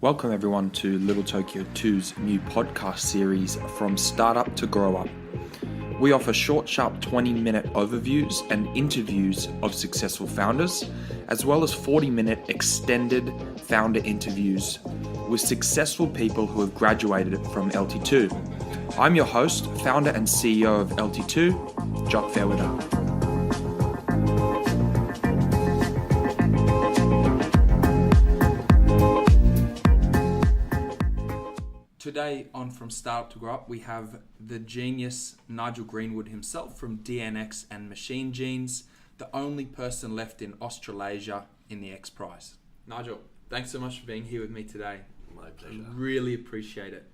Welcome everyone to Little Tokyo 2's new podcast series From Startup to Growup. We offer short, sharp 20-minute overviews and interviews of successful founders, as well as 40-minute extended founder interviews with successful people who have graduated from LT2. I'm your host, founder and CEO of LT2, Jock Fairweather. Today on From Startup to Growup, we have the genius Nigel Greenwood himself from DNX and MachineGenes, the only person left in Australasia in the X Prize. Nigel, thanks so much for being here with me today. My pleasure. I really appreciate it.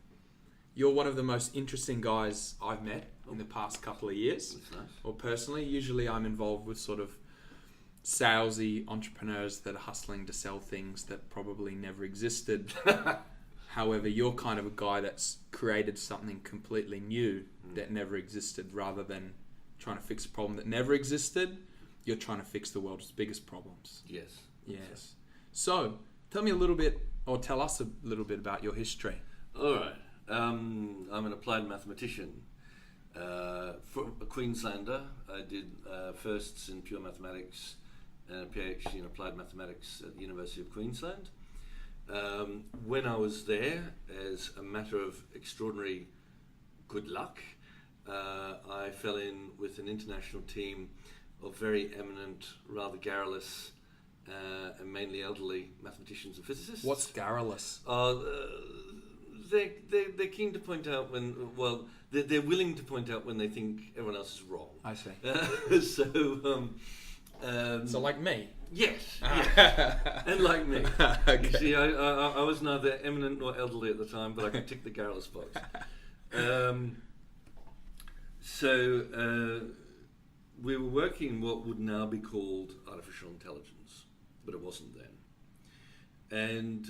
You're one of the most interesting guys I've met in the past couple of years. That's nice. Or personally, usually I'm involved with sort of salesy entrepreneurs that are hustling to sell things that probably never existed. However, you're kind of a guy that's created something completely new that never existed. Rather than trying to fix a problem that never existed, you're trying to fix the world's biggest problems. Yes. Yes. So, tell me a little bit, or tell us a little bit about your history. All right. I'm an applied mathematician. For a Queenslander, I did firsts in pure mathematics and a PhD in applied mathematics at the University of Queensland. When I was there, as a matter of extraordinary good luck, I fell in with an international team of very eminent, rather garrulous, and mainly elderly mathematicians and physicists. What's garrulous? They're keen to point out when, well, they're willing to point out when they think everyone else is wrong. I see. So like me? Yes, yes. And like me. Okay. You see, I was neither eminent nor elderly at the time, but I could tick the garrulous box. We were working what would now be called artificial intelligence, but it wasn't then. And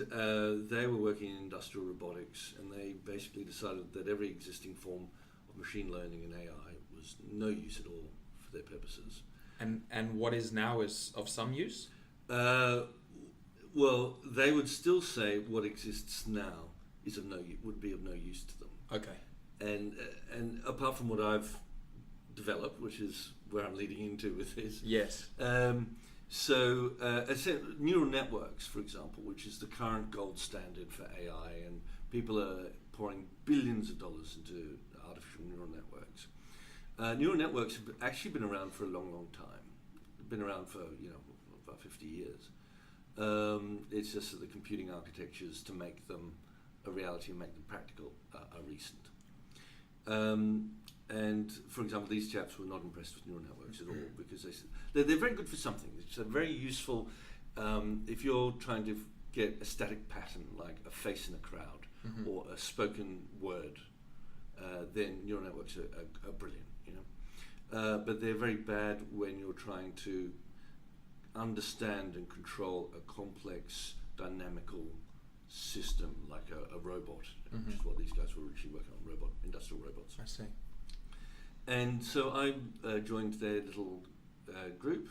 they were working in industrial robotics, and they basically decided that every existing form of machine learning and AI was no use at all for their purposes. And what is now is of some use? Well, they would still say what exists now is would be of no use to them. Okay. And apart from what I've developed, which is where I'm leading into with this. Yes. Neural networks, for example, which is the current gold standard for AI, and people are pouring billions of dollars into artificial neural networks. Neural networks have actually been around for a long, long time. They've been around for about 50 years. It's just that the computing architectures to make them a reality and make them practical are recent. And for example, these chaps were not impressed with neural networks at all because they're very good for something. They're very useful if you're trying to get a static pattern like a face in a crowd or a spoken word. Then neural networks are brilliant. But they're very bad when you're trying to understand and control a complex, dynamical system like a robot, which is what these guys were originally working on, industrial robots. I see. And so I joined their little group,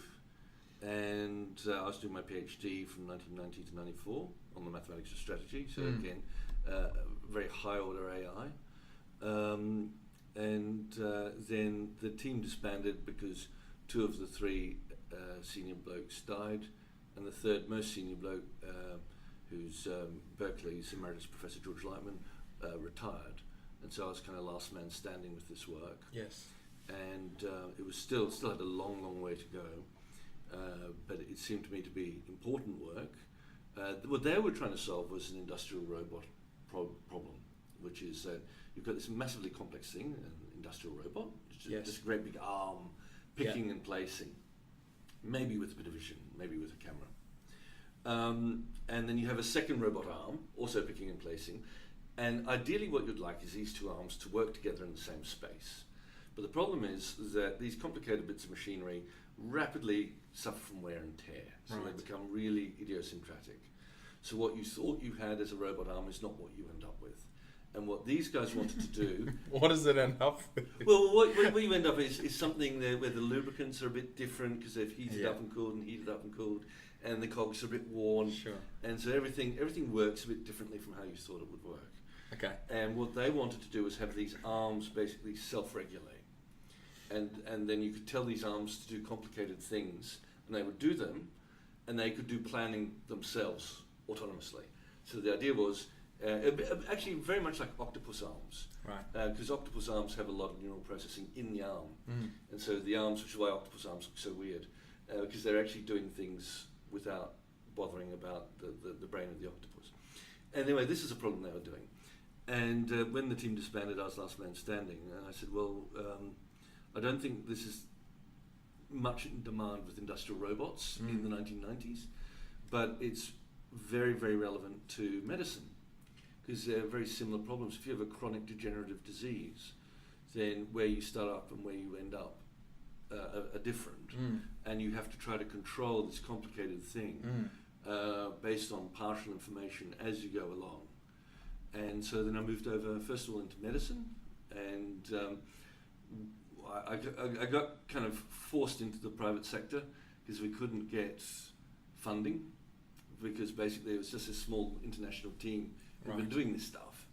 and I was doing my PhD from 1990 to 94 on the mathematics of strategy, so again, very high order AI. And then the team disbanded because two of the three senior blokes died, and the third most senior bloke, who's Berkeley's emeritus professor George Lightman, retired. And so I was kind of last man standing with this work. Yes. And it was still had a long, long way to go, but it seemed to me to be important work. What they were trying to solve was an industrial robot problem, which is that you've got this massively complex thing, an industrial robot, this great big arm picking and placing, maybe with a bit of vision, maybe with a camera. And then you have a second robot arm, also picking and placing. And ideally what you'd like is these two arms to work together in the same space. But the problem is that these complicated bits of machinery rapidly suffer from wear and tear. So they become really idiosyncratic. So what you thought you had as a robot arm is not what you end up with. And what these guys wanted to do... What does it end up with? Well, what you end up is something there where the lubricants are a bit different because they've heated up and cooled and heated up and cooled, and the cogs are a bit worn. Sure. And so everything works a bit differently from how you thought it would work. Okay. And what they wanted to do was have these arms basically self-regulate. And then you could tell these arms to do complicated things, and they would do them, and they could do planning themselves autonomously. So the idea was, actually very much like octopus arms. Right. Because octopus arms have a lot of neural processing in the arm. And so the arms, which is why octopus arms look so weird, because they're actually doing things without bothering about the brain of the octopus. Anyway, this is a problem they were doing. And when the team disbanded, I was last man standing, and I said, well, I don't think this is much in demand with industrial robots in the 1990s, but it's very, very relevant to medicine because they're very similar problems. If you have a chronic degenerative disease, then where you start up and where you end up are different, and you have to try to control this complicated thing based on partial information as you go along. And so then I moved over, first of all, into medicine, and I got kind of forced into the private sector because we couldn't get funding, because basically it was just a small international team who'd been doing this stuff.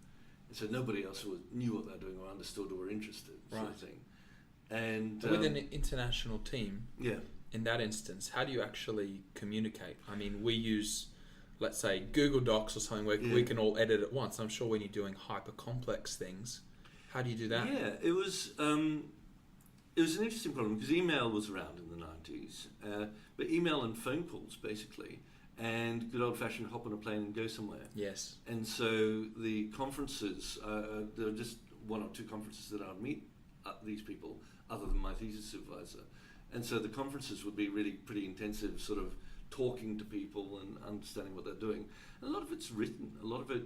And so nobody else knew what they were doing or understood or were interested, sort of thing. And with an international team, yeah, in that instance, how do you actually communicate? I mean, we use, let's say, Google Docs or something where we can all edit at once. I'm sure when you're doing hyper complex things, how do you do that? Yeah, it was an interesting problem because email was around in the 90s, but email and phone calls basically, and good old fashioned hop on a plane and go somewhere. Yes. And so the conferences, there were just one or two conferences that I'd meet these people other than my thesis supervisor. And so the conferences would be really pretty intensive, sort of talking to people and understanding what they're doing. And a lot of it's written. A lot of it,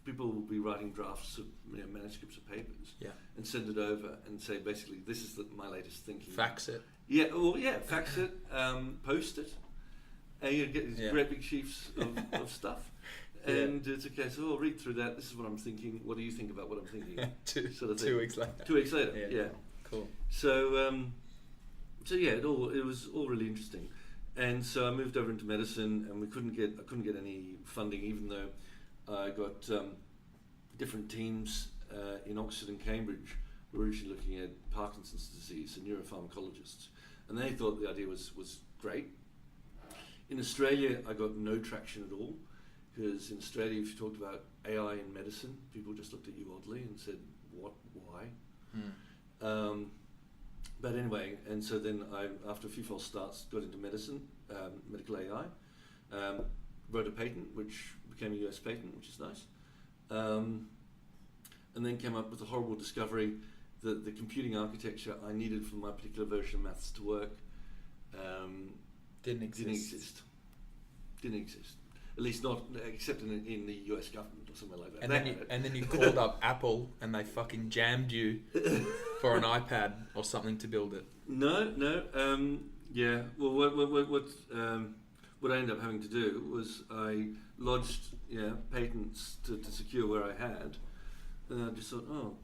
people will be writing drafts of manuscripts of papers and send it over and say, basically, this is my latest thinking. Fax it. Yeah, fax it, post it. And you get these great big sheafs of stuff. And it's okay, so I'll read through that. This is what I'm thinking. What do you think about what I'm thinking? Sort of 2 weeks later. 2 weeks later, yeah. Cool. So, it was all really interesting. And so I moved over into medicine, and I couldn't get any funding, even though I got different teams in Oxford and Cambridge who were originally looking at Parkinson's disease and neuropharmacologists, and they thought the idea was great. In Australia, I got no traction at all, because in Australia, if you talked about AI in medicine, people just looked at you oddly and said, "What? Why?" But anyway, and so then I, after a few false starts, got into medicine, medical AI, wrote a patent, which became a US patent, which is nice, and then came up with a horrible discovery that the computing architecture I needed for my particular version of maths to work didn't exist. At least not, except in the US government or somewhere like that. And then you called up Apple and they fucking jammed you for an iPad or something to build it. No. Well, what I ended up having to do was I lodged patents to secure where I had, and I just thought,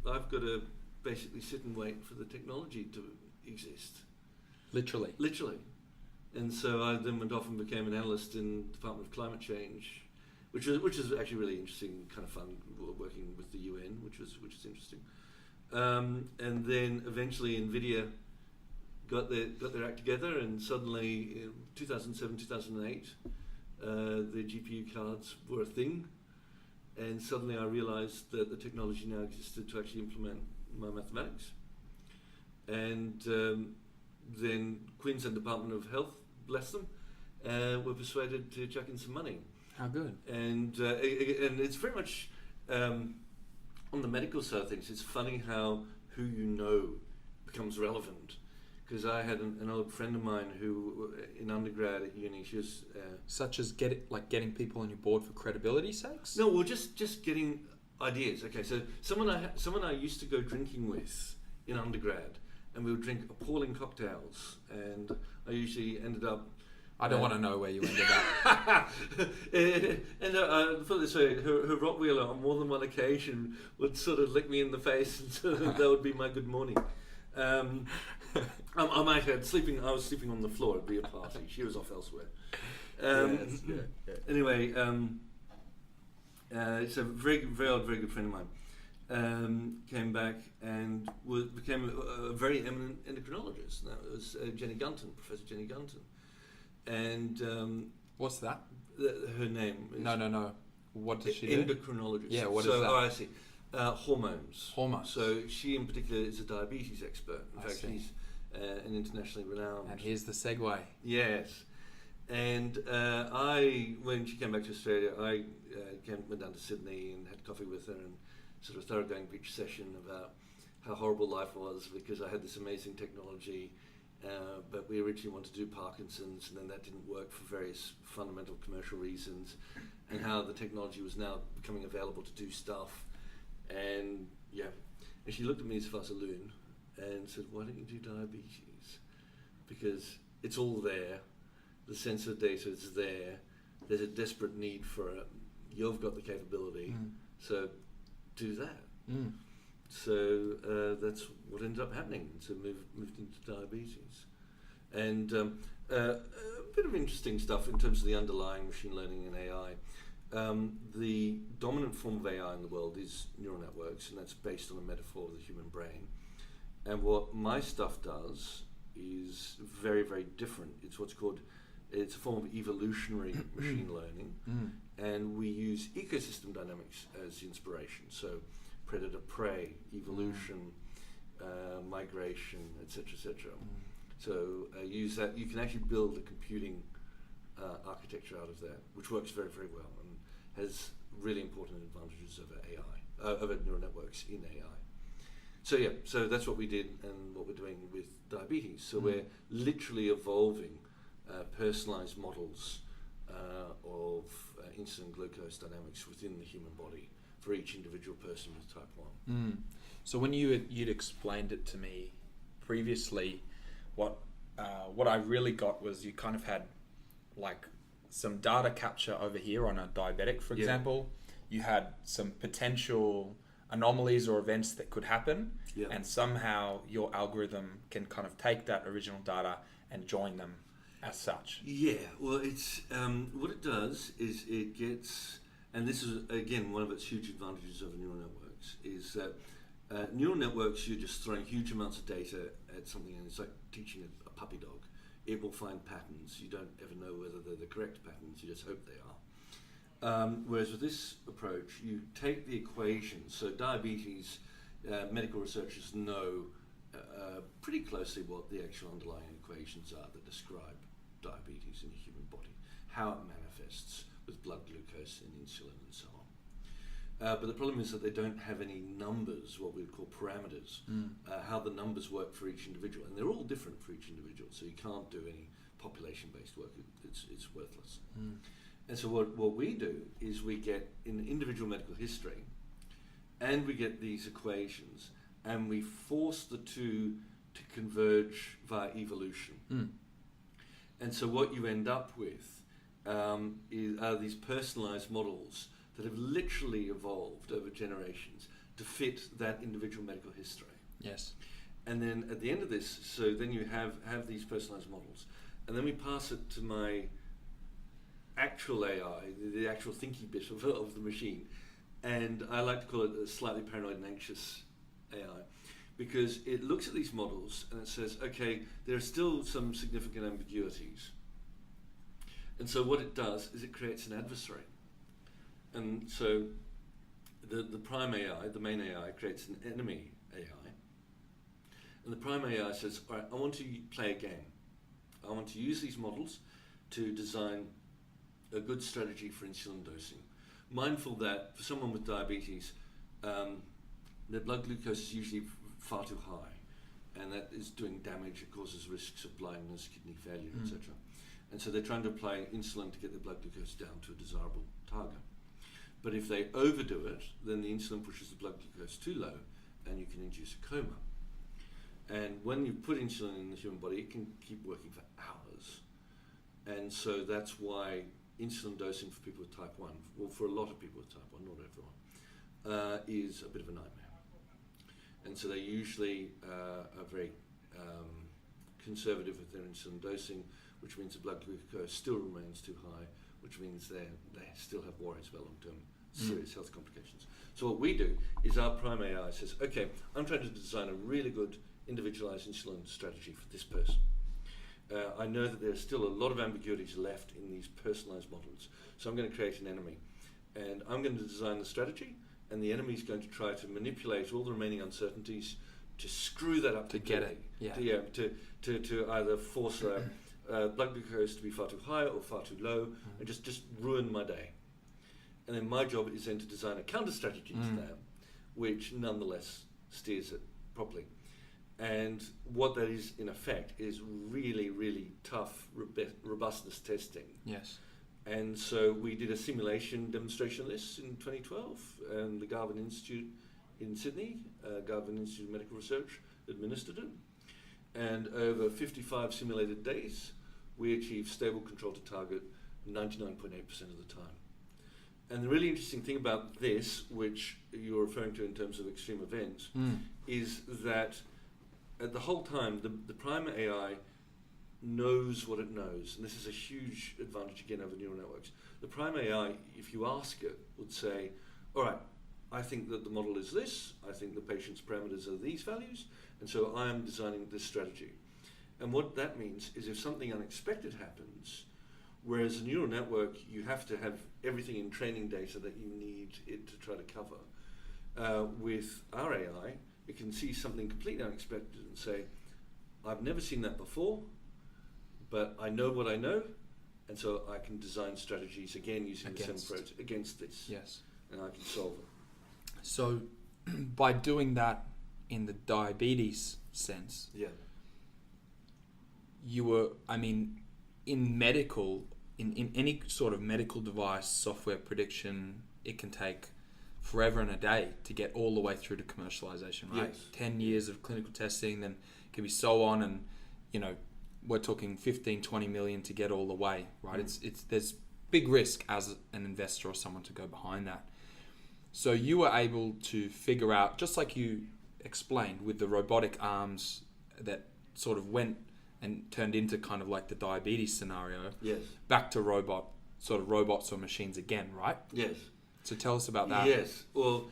I've got to basically sit and wait for the technology to exist. Literally. And so I then went off and became an analyst in the Department of Climate Change, which was actually really interesting, kind of fun, working with the UN, which is interesting. And then eventually NVIDIA got their act together, and suddenly in 2007, 2008, the GPU cards were a thing, and suddenly I realized that the technology now existed to actually implement my mathematics. And then Queensland Department of Health, bless them, were persuaded to chuck in some money. How good. And it's very much on the medical side of things. It's funny how who you know becomes relevant. Because I had an old friend of mine who, in undergrad at uni, she was such as getting people on your board for credibility sakes. No, well, just getting ideas. Okay, so someone I used to go drinking with in undergrad, and we would drink appalling cocktails, and I usually ended up I don't want to know where you ended up. And put it this way, her Rottweiler on more than one occasion would sort of lick me in the face, and sort of, that would be my good morning. I might have sleeping. I was sleeping on the floor. It'd be a party. She was off elsewhere. Anyway, it's a very old, very good friend of mine. Came back and became a very eminent endocrinologist. And that was Jenny Gunton, Professor Jenny Gunton. And What's that? her name is No. What does she do? Endocrinologist. Yeah, what is so, that? Oh, I see. Hormones. Hormones. So she in particular is a diabetes expert. In I fact, see. she's an internationally renowned. And here's the segue. Yes. And when she came back to Australia, I went down to Sydney and had coffee with her and sort of thoroughgoing pitch session about how horrible life was because I had this amazing technology, but we originally wanted to do Parkinson's, and then that didn't work for various fundamental commercial reasons, and how the technology was now becoming available to do stuff. And she looked at me as if I was a loon and said, "Why don't you do diabetes? Because it's all there. The sensor data is there. There's a desperate need for it. You've got the capability, so do that." So that's what ended up happening. So moved into diabetes, and a bit of interesting stuff in terms of the underlying machine learning and AI. The dominant form of AI in the world is neural networks, and that's based on a metaphor of the human brain. And what my stuff does is very, very different. It's a form of evolutionary machine learning, and we use ecosystem dynamics as inspiration. So predator-prey, evolution, migration, etc., etc. So use that. You can actually build a computing architecture out of that, which works very, very well and has really important advantages over AI, over neural networks in AI. So that's what we did and what we're doing with diabetes. So we're literally evolving personalized models of insulin glucose dynamics within the human body for each individual person with type 1. So when you'd explained it to me previously, what I really got was you kind of had like some data capture over here on a diabetic, for example. You had some potential anomalies or events that could happen, and somehow your algorithm can kind of take that original data and join them as such. Yeah, well, it's what it does is it gets, and this is again one of its huge advantages over neural networks, is that neural networks, you're just throwing huge amounts of data at something, and it's like teaching a puppy dog. It will find patterns. You don't ever know whether they're the correct patterns. You just hope they are. Whereas with this approach, you take the equations. So diabetes, medical researchers know pretty closely what the actual underlying equations are that describe diabetes in the human body, how it manifests with blood glucose and insulin and so on. But the problem is that they don't have any numbers, what we would call parameters, how the numbers work for each individual. And they're all different for each individual, so you can't do any population-based work. It's worthless. And so what we do is we get in individual medical history, and we get these equations, and we force the two to converge via evolution. And so what you end up with are these personalized models that have literally evolved over generations to fit that individual medical history. Yes. And then at the end of this, so then you have these personalized models, and then we pass it to my actual AI, the actual thinky bit of the machine, and I like to call it a slightly paranoid and anxious AI, because it looks at these models and it says, okay, there are still some significant ambiguities. And so what it does is it creates an adversary. And so the prime AI, the main AI, creates an enemy AI. And the prime AI says, all right, I want to play a game. I want to use these models to design a good strategy for insulin dosing. Mindful that for someone with diabetes, their blood glucose is usually far too high, and that is doing damage. It causes risks of blindness, kidney failure, etc. And so they're trying to apply insulin to get their blood glucose down to a desirable target. But if they overdo it, then the insulin pushes the blood glucose too low, and you can induce a coma. And when you put insulin in the human body, it can keep working for hours. And so that's why insulin dosing for people with type 1, well, for a lot of people with type 1, not everyone, is a bit of a nightmare. And so they usually are very conservative with their insulin dosing, which means the blood glucose still remains too high, which means they still have worries about long-term serious health complications. So what we do is our Prime AI says, okay, I'm trying to design a really good individualized insulin strategy for this person. I know that there's still a lot of ambiguities left in these personalized models, so I'm going to create an enemy. And I'm going to design the strategy, and the enemy is going to try to manipulate all the remaining uncertainties to screw that up To get it, yeah. To either force blood glucose to be far too high or far too low, and just ruin my day. And then my job is then to design a counter strategy to that, which nonetheless steers it properly. And what that is, in effect, is really, really tough robustness testing. Yes. And so we did a simulation demonstration of this in 2012, and the Garvan Institute in Sydney, Garvan Institute of Medical Research, administered it. And over 55 simulated days, we achieved stable control to target 99.8% of the time. And the really interesting thing about this, which you're referring to in terms of extreme events, is that at the whole time, the Prime AI knows what it knows. And this is a huge advantage, again, over neural networks. The Prime AI, if you ask it, would say, all right, I think that the model is this, I think the patient's parameters are these values, and so I am designing this strategy. And what that means is if something unexpected happens, whereas a neural network, you have to have everything in training data that you need it to try to cover. With our AI, it can see something completely unexpected and say, I've never seen that before, but I know what I know, and so I can design strategies, again, using the same approach against this. Yes. And I can solve it. So by doing that in the diabetes sense, you were, in medical, in any sort of medical device software prediction, it can take forever and a day to get all the way through to commercialization, right? Yes. 10 years of clinical testing, then it can be so on, and we're talking 15, 20 million to get all the way, right? There's big risk as an investor or someone to go behind that. So you were able to figure out, just like you explained with the robotic arms that sort of went and turned into kind of like the diabetes scenario, back to robots or machines again, right? Yes. So tell us about that. Yes. Well,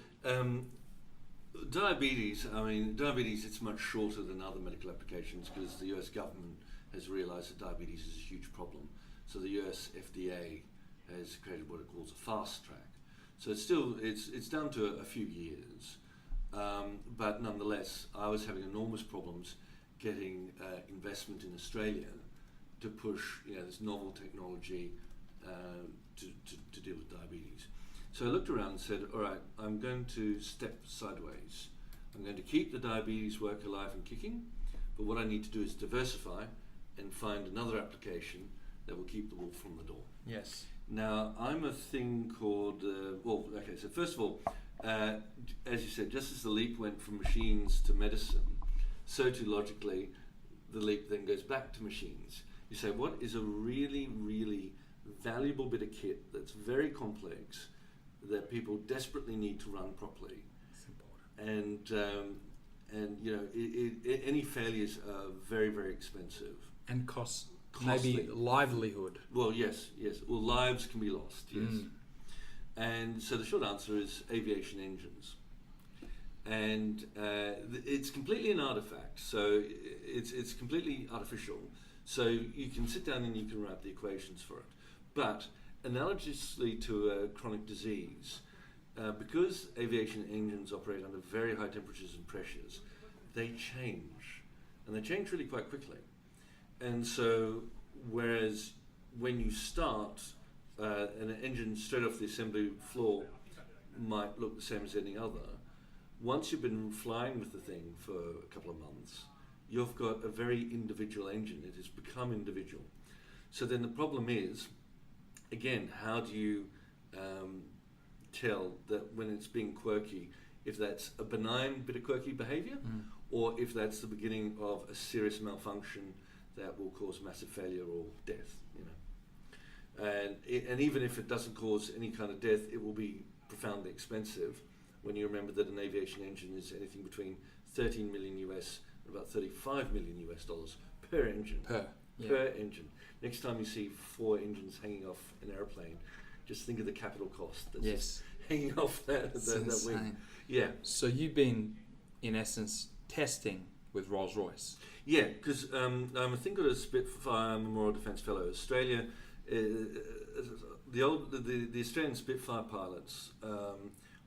diabetes, it's much shorter than other medical applications because the US government has realized that diabetes is a huge problem. So the US FDA has created what it calls a fast track. So it's down to a few years, but nonetheless, I was having enormous problems getting investment in Australia to push this novel technology to deal with diabetes. So I looked around and said, all right, I'm going to step sideways. I'm going to keep the diabetes work alive and kicking, but what I need to do is diversify and find another application that will keep the wolf from the door. Yes. Now, I'm a thing called, so first of all, as you said, just as the leap went from machines to medicine, so too logically, the leap then goes back to machines. You say, what is a really, really valuable bit of kit that's very complex, that people desperately need to run properly? It's important. And any failures are very, very expensive. And costs. Costly. Maybe livelihood. Well, yes. Well, lives can be lost, yes. And so the short answer is aviation engines. And it's completely an artifact, so it's completely artificial. So you can sit down and you can write the equations for it. But analogously to a chronic disease, because aviation engines operate under very high temperatures and pressures, they change. And they change really quite quickly. And so, whereas when you start, an engine straight off the assembly floor might look the same as any other, once you've been flying with the thing for a couple of months, you've got a very individual engine. It has become individual. So then the problem is, again, how do you tell that when it's being quirky, if that's a benign bit of quirky behavior, or if that's the beginning of a serious malfunction that will cause massive failure or death, And even if it doesn't cause any kind of death, it will be profoundly expensive when you remember that an aviation engine is anything between 13 million US and about 35 million US dollars per engine. Per engine. Next time you see 4 engines hanging off an airplane, just think of the capital cost that's just hanging off that wing. Yeah. So you've been, in essence, testing with Rolls-Royce. Yeah, because I think of a Spitfire Memorial Defence Fellow. Australia, the Australian Spitfire pilots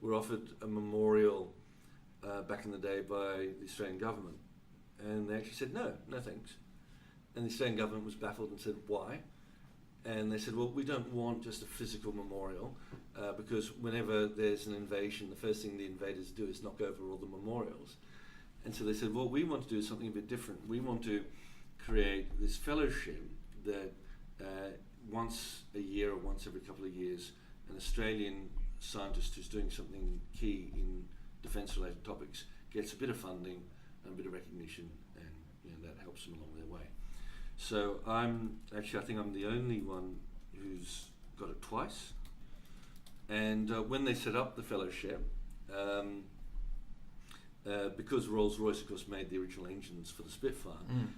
were offered a memorial back in the day by the Australian government, and they actually said no thanks. And the Australian government was baffled and said, why? And they said, well, we don't want just a physical memorial because whenever there's an invasion, the first thing the invaders do is knock over all the memorials. And so they said, well, we want to do something a bit different. We want to create this fellowship that once a year or once every couple of years, an Australian scientist who's doing something key in defence-related topics gets a bit of funding and a bit of recognition, and that helps them along their way. So I think I'm the only one who's got it twice. And when they set up the fellowship, because Rolls-Royce, of course, made the original engines for the Spitfire,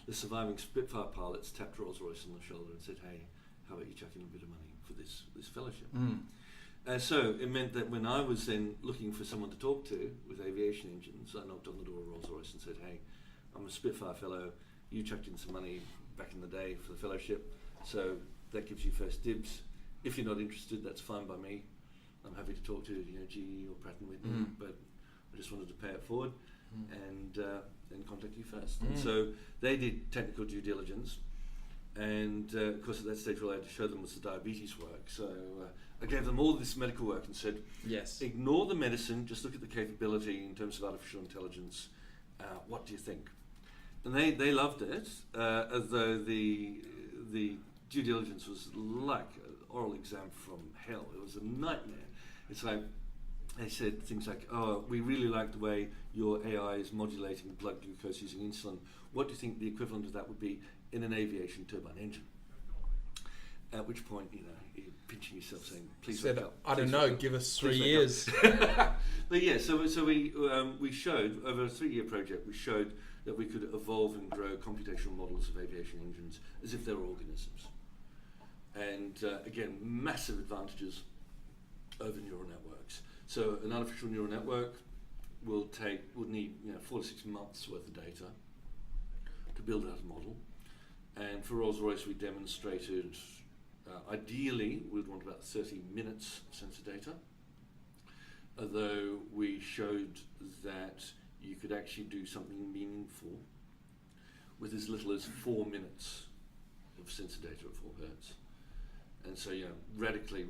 the surviving Spitfire pilots tapped Rolls-Royce on the shoulder and said, hey, how about you chuck in a bit of money for this fellowship? So it meant that when I was then looking for someone to talk to with aviation engines, I knocked on the door of Rolls-Royce and said, hey, I'm a Spitfire fellow, you chucked in some money back in the day for the fellowship, so that gives you first dibs. If you're not interested, that's fine by me. I'm happy to talk to GE or Pratt & Whitney, but I just wanted to pay it forward and contact you first. And so they did technical due diligence, and of course at that stage all I had to show them was the diabetes work. So I gave them all this medical work and said, ignore the medicine, just look at the capability in terms of artificial intelligence. What do you think? And they loved it, as though the due diligence was like an oral exam from hell. It was a nightmare. It's like, they said things like, oh, we really like the way your AI is modulating blood glucose using insulin. What do you think the equivalent of that would be in an aviation turbine engine? At which point, you're pinching yourself saying, please wake up. I don't know, give us 3 years. But yeah, so we showed, over a 3-year project, we showed that we could evolve and grow computational models of aviation engines as if they were organisms. And again, massive advantages over neural networks. So an artificial neural network would need 4 to 6 months worth of data to build out a model. And for Rolls-Royce, we demonstrated, ideally, we'd want about 30 minutes of sensor data, although we showed that you could actually do something meaningful with as little as 4 minutes of sensor data at 4 hertz. And so, radically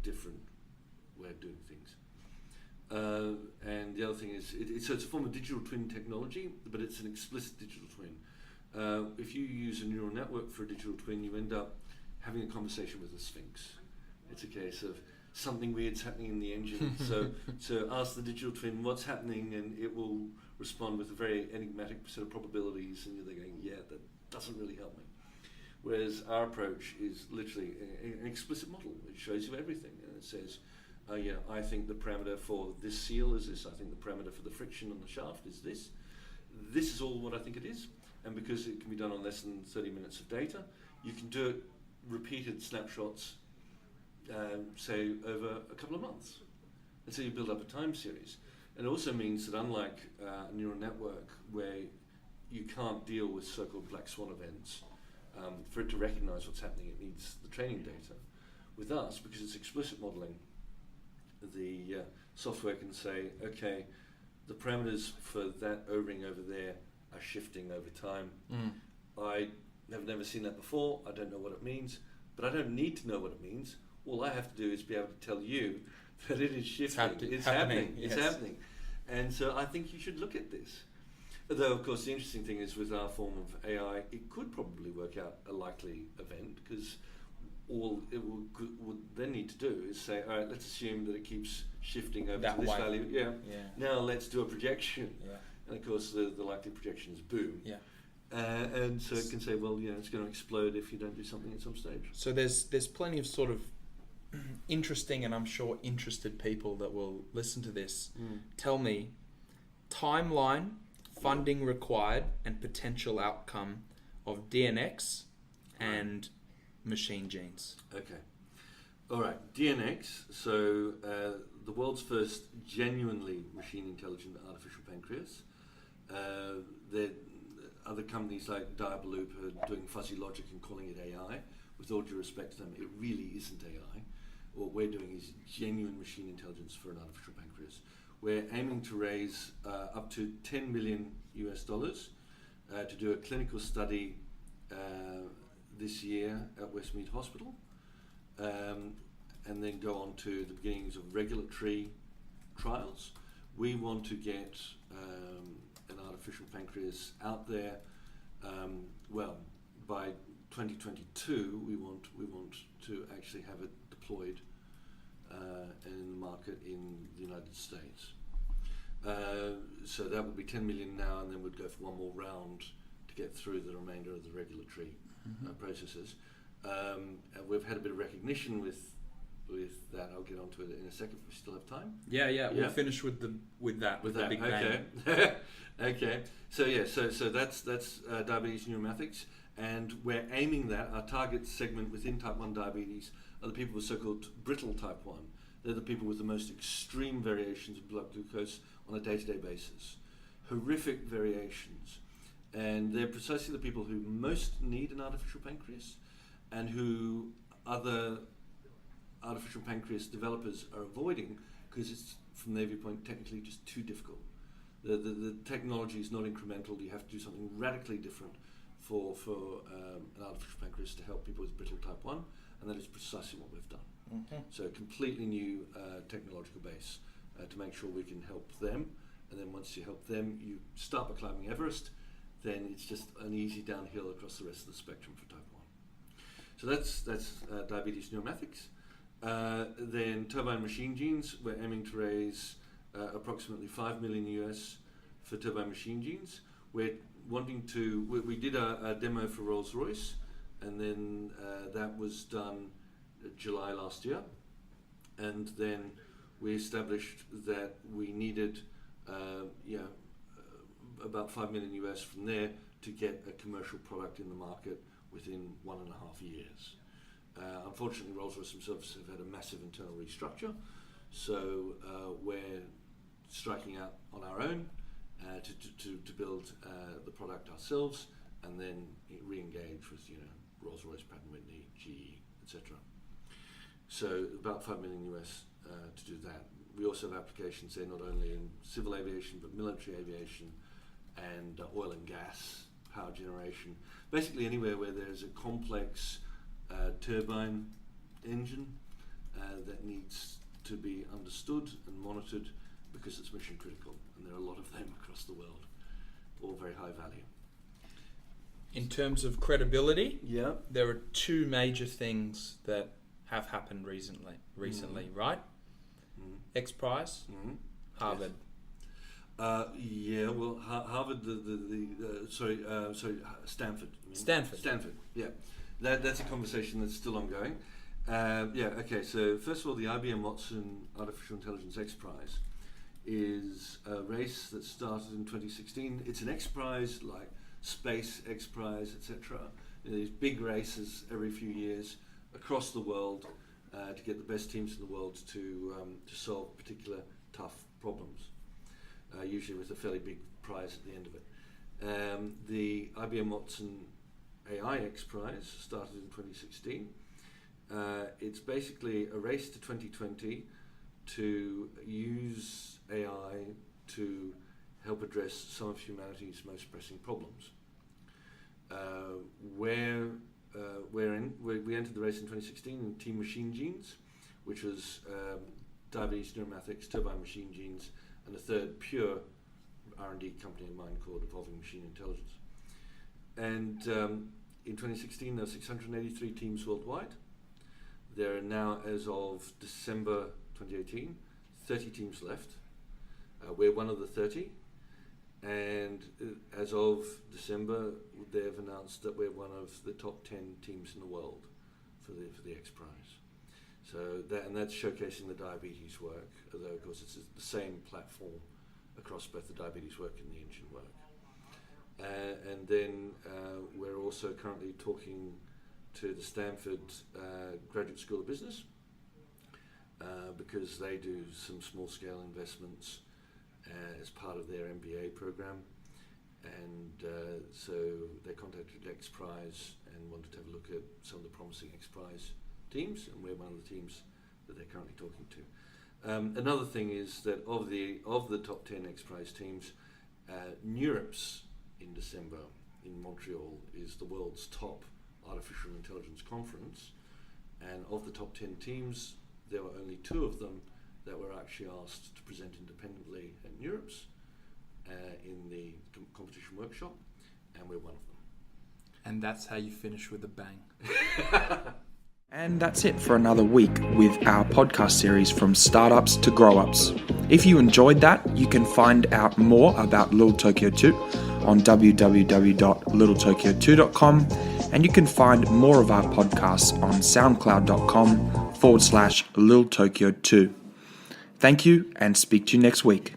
different way of doing things. And the other thing is, so it's a form of digital twin technology, but it's an explicit digital twin. If you use a neural network for a digital twin, you end up having a conversation with a sphinx. It's a case of something weird's happening in the engine. So ask the digital twin what's happening, and it will respond with a very enigmatic set of probabilities, and you're thinking, yeah, that doesn't really help me. Whereas our approach is literally an explicit model. It shows you everything, and it says, I think the parameter for this seal is this. I think the parameter for the friction on the shaft is this. This is all what I think it is. And because it can be done on less than 30 minutes of data, you can do it repeated snapshots, say over a couple of months. And so you build up a time series. And it also means that unlike a neural network where you can't deal with so-called black swan events, for it to recognize what's happening, it needs the training data. With us, because it's explicit modeling, the software can say, okay, the parameters for that O-ring over there are shifting over time. I have never seen that before. I don't know what it means, but I don't need to know what it means. All I have to do is be able to tell you that it is shifting. It's happening. Yes. It's happening. And so I think you should look at this. Though, of course, the interesting thing is with our form of AI, it could probably work out a likely event, because all it would then need to do is say, all right, let's assume that it keeps shifting over to this value. Yeah. Now let's do a projection. And of course, the likely projection is boom. And so it can say, well, it's going to explode if you don't do something at some stage. So there's plenty of sort of interesting and I'm sure interested people that will listen to this. Tell me, timeline, funding required, and potential outcome of DNX and MachineGenes. Okay. All right. DNX, so the world's first genuinely machine-intelligent artificial pancreas. There other companies like Diabetes are doing fuzzy logic and calling it AI. With all due respect to them, it really isn't AI. What we're doing is genuine machine intelligence for an artificial pancreas. We're aiming to raise up to $10 million to do a clinical study this year at Westmead Hospital, and then go on to the beginnings of regulatory trials. We want to get an artificial pancreas out there. By 2022, we want to actually have it deployed in the market in the United States. So that would be 10 million now, and then we'd go for one more round to get through the remainder of the regulatory processes. And we've had a bit of recognition with that. I'll get onto it in a second. We still have time. Yeah. We'll finish with that. Big bang. Okay. Okay. So that's Diabetes Neuromathix, and we're aiming that our target segment within type 1 diabetes are the people with so-called brittle type 1. They're the people with the most extreme variations of blood glucose on a day-to-day basis, horrific variations, and they're precisely the people who most need an artificial pancreas, and who other artificial pancreas developers are avoiding because it's, from their viewpoint, technically just too difficult. The technology is not incremental. You have to do something radically different for an artificial pancreas to help people with brittle type 1, and that is precisely what we've done. So a completely new technological base to make sure we can help them, and then once you help them, you start by climbing Everest, then it's just an easy downhill across the rest of the spectrum for type 1. So that's Diabetes Neuromathix. Then Turbine MachineGenes, we're aiming to raise approximately $5 million US for Turbine MachineGenes. We're wanting to, we did a demo for Rolls-Royce, and then that was done July last year, and then we established that we needed about $5 million US from there to get a commercial product in the market within 1.5 years. Unfortunately, Rolls-Royce themselves have had a massive internal restructure, so we're striking out on our own to build the product ourselves, and then re-engage with Rolls-Royce, Pratt & Whitney, GE, etc. So about $5 million US to do that. We also have applications there not only in civil aviation but military aviation and oil and gas power generation. Basically anywhere where there's a complex turbine engine that needs to be understood and monitored because it's mission critical, and there are a lot of them across the world, all very high value. In terms of credibility, Yeah. there are two major things that have happened recently, right? X Prize, Harvard. Yes. Harvard. Stanford. Stanford. Yeah, that's a conversation that's still ongoing. Okay. So first of all, the IBM Watson Artificial Intelligence X Prize is a race that started in 2016. It's an X Prize like Space X Prize, etc. These big races every few years across the world to get the best teams in the world to solve particular tough problems, usually with a fairly big prize at the end of it. The IBM Watson AI X Prize started in 2016. It's basically a race to 2020 to use AI to help address some of humanity's most pressing problems. We entered the race in 2016 in Team MachineGenes, which was Diabetes Neuromathix, Turbine MachineGenes, and a third pure R&D company of mine called Evolving Machine Intelligence. And in 2016, there were 683 teams worldwide. There are now, as of December 2018, 30 teams left. We're one of the 30. And as of December, they've announced that we're one of the top 10 teams in the world for the X Prize. So that's showcasing the diabetes work, although of course it's the same platform across both the diabetes work and the engine work. And then we're also currently talking to the Stanford Graduate School of Business because they do some small-scale investments as part of their MBA program. And so they contacted X Prize and wanted to have a look at some of the promising X Prize teams, and we're one of the teams that they're currently talking to. Another thing is that of the top 10 X Prize teams, NeurIPS in December in Montreal is the world's top artificial intelligence conference, and of the top 10 teams, there were only 2 of them that were actually asked to present independently at NeurIPS in the competition workshop, and we're one of them. And that's how you finish with a bang. And that's it for another week with our podcast series From Startups to Growups. If you enjoyed that, you can find out more about Little Tokyo 2 on www.littletokyo2.com, and you can find more of our podcasts on soundcloud.com/Little Tokyo 2. Thank you, and speak to you next week.